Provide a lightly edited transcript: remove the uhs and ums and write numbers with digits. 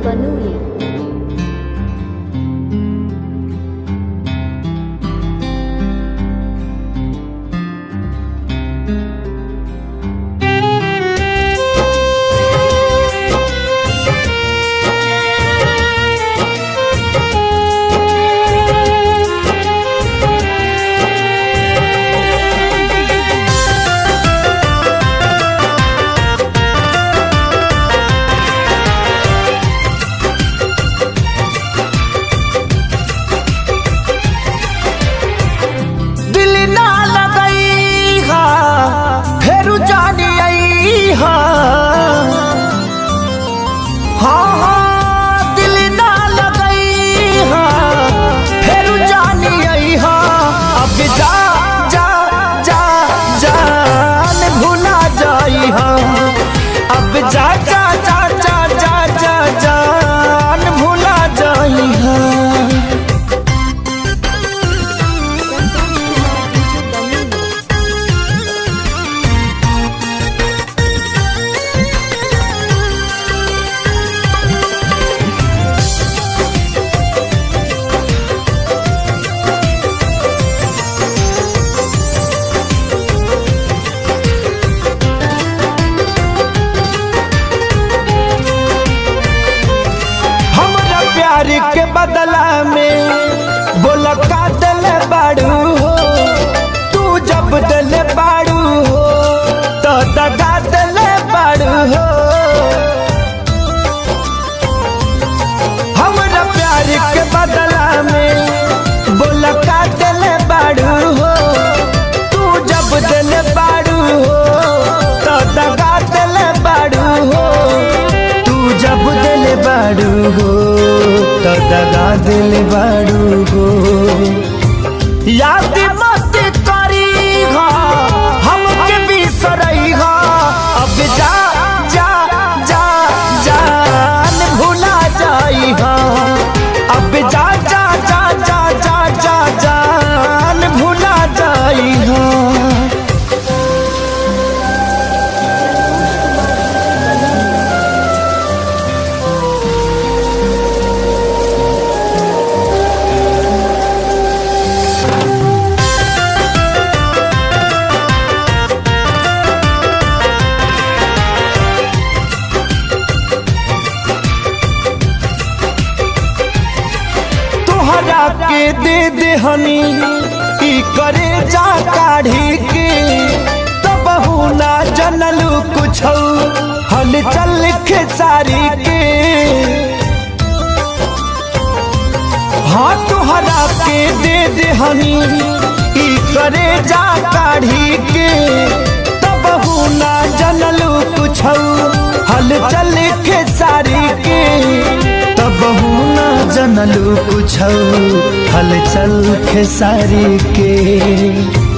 बनूली। अब जा जा जा जा जा जा जान भुला जाई हाँ। के बदला में बोला का दिल बाड़ू हो, तू जब दिल बाड़ू हो तो दगा दिल बाड़ू हो। हमरा प्यार के बदला में बोला का दिल बाड़ू हो, तू जब दिल बाड़ू हो तो दगा दिल बाड़ू हो। तू जब दिल बाड़ू हो तो दगा दिल बाड़ू हो। याद मत करी हमके बिसरई अब जा जा जा जान भुला जाई अब जा जा जा जा जा जा जान भुला जाई के दे दे हनी की करे जा काढ़ी के तब ना जनलू कुछ हल चल खेसारी के। हाँ तुहरा के दे दे हनी की करे जा काढ़ी के तब ना जनलू कुछ हल चल खेसारी के। तब ना जनलू कुछ हलचल खेसारी के।